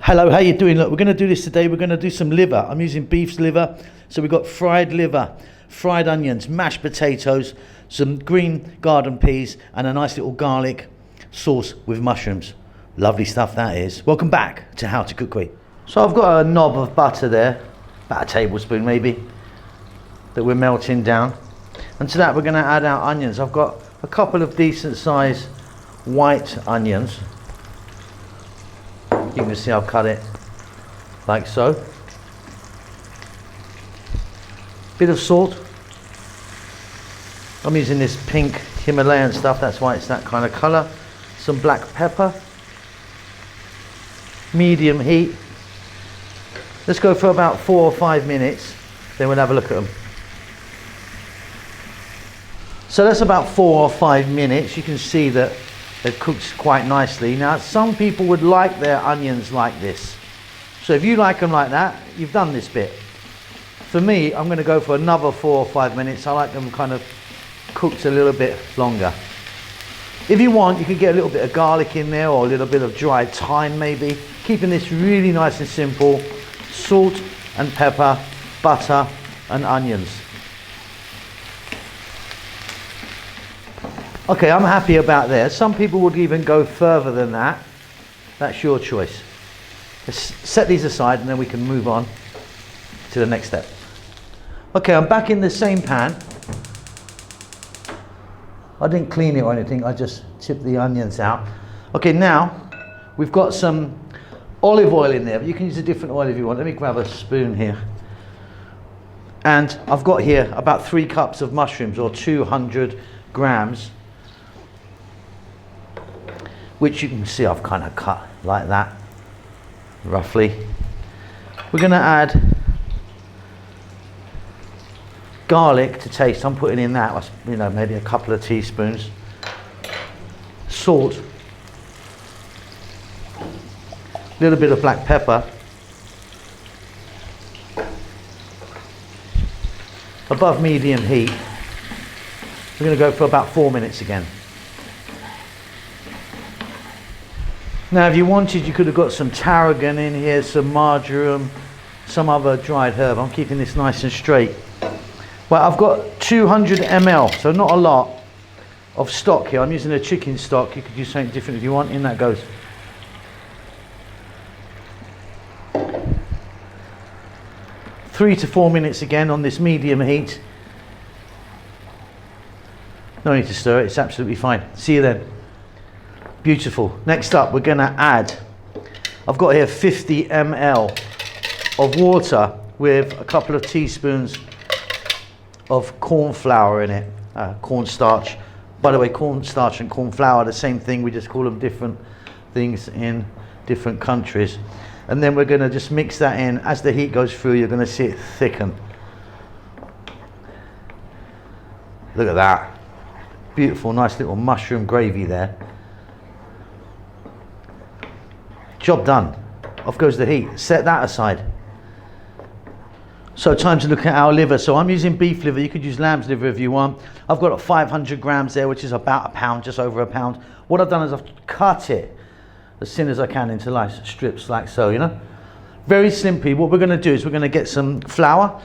Hello, how you doing? Look, we're going to do this today. We're going to do some liver. I'm using beef's liver. So we've got fried liver, fried onions, mashed potatoes, some green garden peas, and a nice little garlic sauce with mushrooms. Lovely stuff that is. Welcome back to How to Cook Quick. So I've got a knob of butter there, about a tablespoon maybe, that we're melting down. And to that we're going to add our onions. I've got a couple of decent sized white onions. You can see I've cut it like so. Bit of salt. I'm using this pink Himalayan stuff, that's why it's that kind of colour. Some black pepper. Medium heat. Let's go for about 4 or 5 minutes, then we'll have a look at them. So that's about 4 or 5 minutes. You can see that they've cooked quite nicely. Now, some people would like their onions like this. So if you like them like that, you've done this bit. For me, I'm going to go for another 4 or 5 minutes. I like them kind of cooked a little bit longer. If you want, you can get a little bit of garlic in there or a little bit of dried thyme maybe. Keeping this really nice and simple. Salt and pepper, butter and onions. Okay, I'm happy about that. Some people would even go further than that. That's your choice. Let's set these aside and then we can move on to the next step. Okay, I'm back in the same pan. I didn't clean it or anything, I just chipped the onions out. Okay, now we've got some olive oil in there, but you can use a different oil if you want. Let me grab a spoon here. And I've got here about 3 cups of mushrooms, or 200 grams. Which you can see I've kind of cut like that, roughly. We're going to add garlic to taste. I'm putting in that, you know, maybe a couple of teaspoons. Salt. A little bit of black pepper. Above medium heat. We're going to go for about 4 minutes again. Now if you wanted, you could have got some tarragon in here, some marjoram, some other dried herb. I'm keeping this nice and straight. Well, I've got 200 ml, so not a lot, of stock here. I'm using a chicken stock. You could use something different if you want. In that goes. Three to 4 minutes again on this medium heat. No need to stir it, it's absolutely fine. See you then. Beautiful. Next up, we're going to add, I've got here 50 ml of water with a couple of teaspoons of corn flour in it, cornstarch. By the way, cornstarch and corn flour are the same thing, we just call them different things in different countries. And then we're going to just mix that in. As the heat goes through, you're going to see it thicken. Look at that. Beautiful, nice little mushroom gravy there. Job done. Off goes the heat. Set that aside. So time to look at our liver. So I'm using beef liver. You could use lamb's liver if you want. I've got 500 grams there, which is about a pound, just over a pound. What I've done is I've cut it as thin as I can into nice strips like so, you know. Very simply, what we're going to do is we're going to get some flour,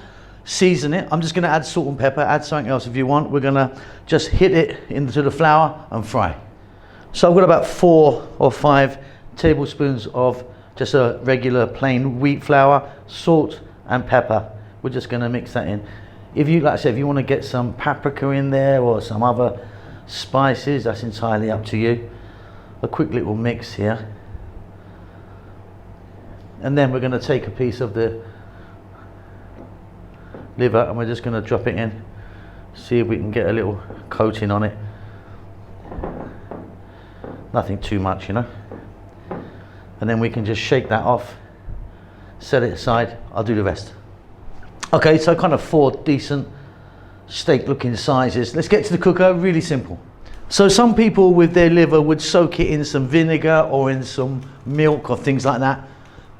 season it. I'm just going to add salt and pepper. Add something else if you want. We're going to just hit it into the flour and fry. So I've got about 4 or 5 tablespoons of just a regular plain wheat flour, salt and pepper. We're just going to mix that in. If you, like I said, if you want to get some paprika in there or some other spices, that's entirely up to you. A quick little mix here. And then we're going to take a piece of the liver and we're just going to drop it in. See if we can get a little coating on it. Nothing too much, you know. And then we can just shake that off, set it aside. I'll do the rest. Okay, so kind of 4 decent steak looking sizes. Let's get to the cooker. Really simple. So some people with their liver would soak it in some vinegar or in some milk or things like that.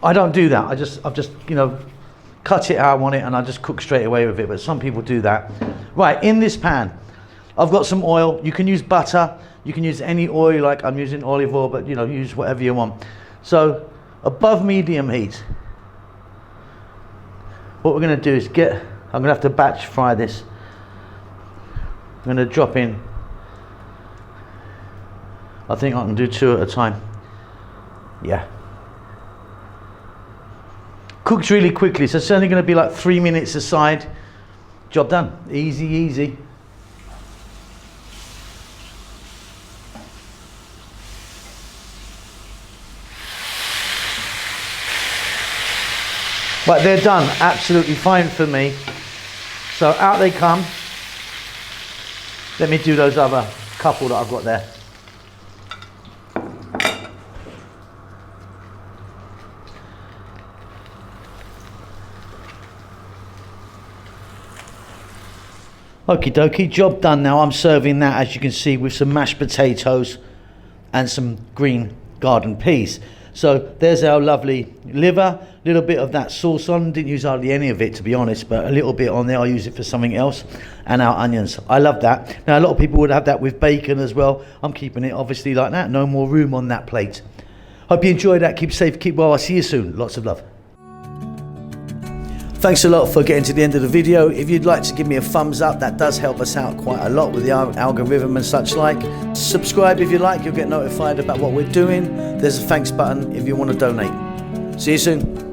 I don't do that. I've just you know, cut it how I want it and I just cook straight away with it, but some people do that. Right, in this pan I've got some oil. You can use butter, you can use any oil, like I'm using olive oil, but you know, use whatever you want. So above medium heat. What we're going to do is I'm going to have to batch fry this. I'm going to drop in, I think I can do 2 at a time. Yeah. Cooks really quickly, so it's only going to be like 3 minutes aside. Job done. Easy, easy. But they're done, absolutely fine for me. So out they come. Let me do those other couple that I've got there. Okie dokie, job done now. I'm serving that, as you can see, with some mashed potatoes and some green garden peas. So there's our lovely liver, a little bit of that sauce on. Didn't use hardly any of it, to be honest, but a little bit on there. I'll use it for something else. And our onions. I love that. Now, a lot of people would have that with bacon as well. I'm keeping it obviously like that. No more room on that plate. Hope you enjoyed that. Keep safe, keep well. I'll see you soon. Lots of love. Thanks a lot for getting to the end of the video. If you'd like to give me a thumbs up, that does help us out quite a lot with the algorithm and such like. Subscribe if you like, you'll get notified about what we're doing. There's a thanks button if you want to donate. See you soon.